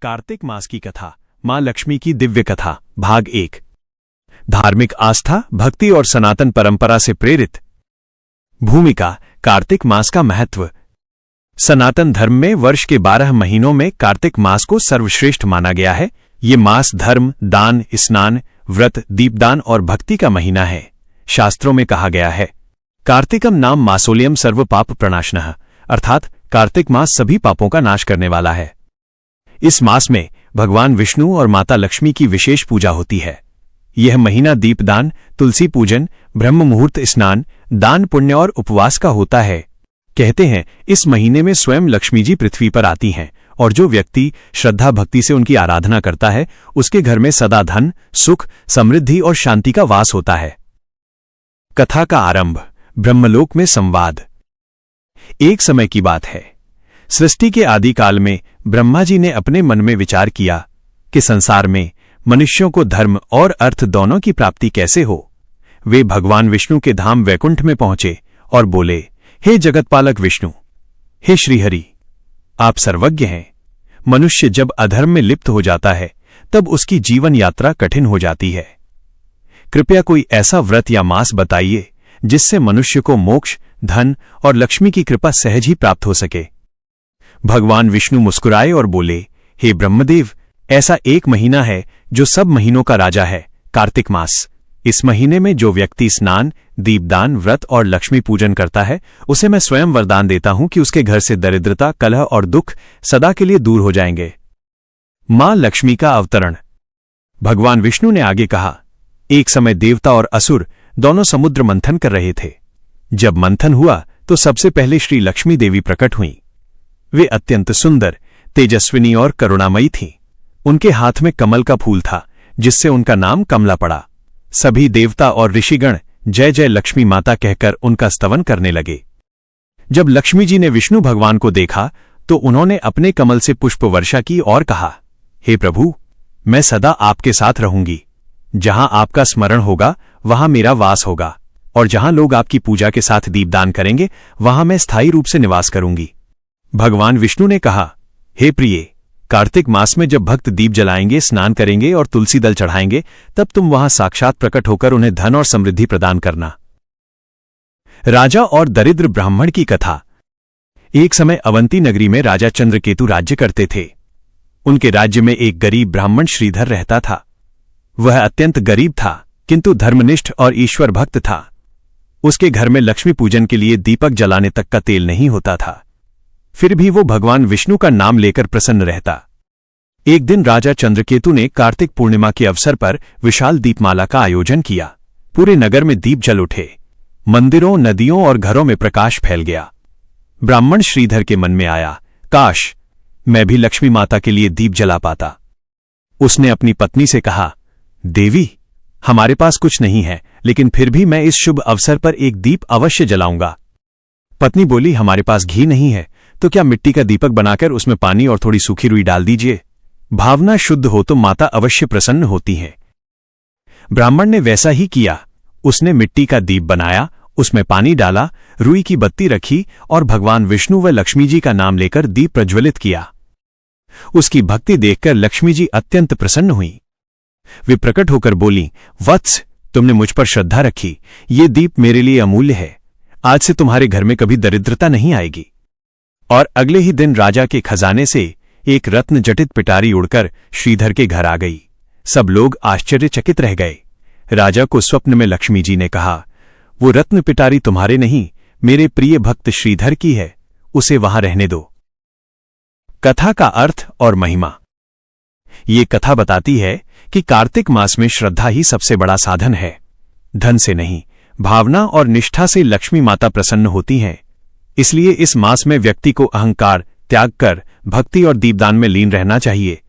कार्तिक मास की कथा, मां लक्ष्मी की दिव्य कथा, भाग 1। धार्मिक आस्था, भक्ति और सनातन परंपरा से प्रेरित। भूमिका, कार्तिक मास का महत्व। सनातन धर्म में वर्ष के 12 महीनों में कार्तिक मास को सर्वश्रेष्ठ माना गया है। ये मास धर्म, दान, स्नान, व्रत, दीपदान और भक्ति का महीना है। शास्त्रों में कहा गया है, कार्तिकम नाम मासोलियम सर्व पाप प्रणाशनः, अर्थात कार्तिक मास सभी पापों का नाश करने वाला है। इस मास में भगवान विष्णु और माता लक्ष्मी की विशेष पूजा होती है। यह महीना दीपदान, तुलसी पूजन, ब्रह्म मुहूर्त स्नान, दान पुण्य और उपवास का होता है। कहते हैं इस महीने में स्वयं लक्ष्मी जी पृथ्वी पर आती हैं और जो व्यक्ति श्रद्धा भक्ति से उनकी आराधना करता है उसके घर में सदा धन, सुख, समृद्धि और शांति का वास होता है। कथा का आरंभ। ब्रह्मलोक में संवाद। एक समय की बात है, सृष्टि के आदिकाल में ब्रह्मा जी ने अपने मन में विचार किया कि संसार में मनुष्यों को धर्म और अर्थ दोनों की प्राप्ति कैसे हो। वे भगवान विष्णु के धाम वैकुंठ में पहुंचे और बोले, हे जगतपालक विष्णु, हे श्रीहरि, आप सर्वज्ञ हैं। मनुष्य जब अधर्म में लिप्त हो जाता है तब उसकी जीवन यात्रा कठिन हो जाती है। कृपया कोई ऐसा व्रत या मास बताइए जिससे मनुष्य को मोक्ष, धन और लक्ष्मी की कृपा सहज ही प्राप्त हो सके। भगवान विष्णु मुस्कुराए और बोले, हे ब्रह्मदेव, ऐसा एक महीना है जो सब महीनों का राजा है, कार्तिक मास। इस महीने में जो व्यक्ति स्नान, दीपदान, व्रत और लक्ष्मी पूजन करता है उसे मैं स्वयं वरदान देता हूं कि उसके घर से दरिद्रता, कलह और दुख सदा के लिए दूर हो जाएंगे। मां लक्ष्मी का अवतरण। भगवान विष्णु ने आगे कहा, एक समय देवता और असुर दोनों समुद्र मंथन कर रहे थे। जब मंथन हुआ तो सबसे पहले श्री लक्ष्मी देवी प्रकट हुईं। वे अत्यंत सुंदर, तेजस्विनी और करुणामयी थीं। उनके हाथ में कमल का फूल था जिससे उनका नाम कमला पड़ा। सभी देवता और ऋषिगण जय जय लक्ष्मी माता कहकर उनका स्तवन करने लगे। जब लक्ष्मी जी ने विष्णु भगवान को देखा तो उन्होंने अपने कमल से पुष्प वर्षा की और कहा, हे प्रभु, मैं सदा आपके साथ रहूंगी। जहां आपका स्मरण होगा वहां मेरा वास होगा और जहां लोग आपकी पूजा के साथ दीपदान करेंगे वहां मैं स्थायी रूप से निवास करूंगी। भगवान विष्णु ने कहा, हे प्रिय, कार्तिक मास में जब भक्त दीप जलाएंगे, स्नान करेंगे और तुलसी दल चढ़ाएंगे तब तुम वहां साक्षात प्रकट होकर उन्हें धन और समृद्धि प्रदान करना। राजा और दरिद्र ब्राह्मण की कथा। एक समय अवंती नगरी में राजा चंद्रकेतु राज्य करते थे। उनके राज्य में एक गरीब ब्राह्मण श्रीधर रहता था। वह अत्यंत गरीब था किंतु धर्मनिष्ठ और ईश्वर भक्त था। उसके घर में लक्ष्मी पूजन के लिए दीपक जलाने तक का तेल नहीं होता था। फिर भी वो भगवान विष्णु का नाम लेकर प्रसन्न रहता। एक दिन राजा चंद्रकेतु ने कार्तिक पूर्णिमा के अवसर पर विशाल दीपमाला का आयोजन किया। पूरे नगर में दीप जल उठे। मंदिरों, नदियों और घरों में प्रकाश फैल गया। ब्राह्मण श्रीधर के मन में आया, काश मैं भी लक्ष्मी माता के लिए दीप जला पाता। उसने अपनी पत्नी से कहा, देवी, हमारे पास कुछ नहीं है लेकिन फिर भी मैं इस शुभ अवसर पर एक दीप अवश्य जलाऊंगा। पत्नी बोली, हमारे पास घी नहीं है तो क्या मिट्टी का दीपक बनाकर उसमें पानी और थोड़ी सूखी रुई डाल दीजिए। भावना शुद्ध हो तो माता अवश्य प्रसन्न होती है। ब्राह्मण ने वैसा ही किया। उसने मिट्टी का दीप बनाया, उसमें पानी डाला, रुई की बत्ती रखी और भगवान विष्णु व लक्ष्मी जी का नाम लेकर दीप प्रज्वलित किया। उसकी भक्ति देखकर लक्ष्मी जी अत्यंत प्रसन्न हुई। वे प्रकट होकर बोली, वत्स, तुमने मुझ पर श्रद्धा रखी। ये दीप मेरे लिए अमूल्य है। आज से तुम्हारे घर में कभी दरिद्रता नहीं आएगी। और अगले ही दिन राजा के खजाने से एक रत्न जटित पिटारी उड़कर श्रीधर के घर आ गई। सब लोग आश्चर्यचकित रह गए। राजा को स्वप्न में लक्ष्मी जी ने कहा, वो रत्न पिटारी तुम्हारे नहीं, मेरे प्रिय भक्त श्रीधर की है, उसे वहां रहने दो। कथा का अर्थ और महिमा। ये कथा बताती है कि कार्तिक मास में श्रद्धा ही सबसे बड़ा साधन है। धन से नहीं, भावना और निष्ठा से लक्ष्मी माता प्रसन्न होती हैं। इसलिए इस मास में व्यक्ति को अहंकार त्याग कर भक्ति और दीपदान में लीन रहना चाहिए।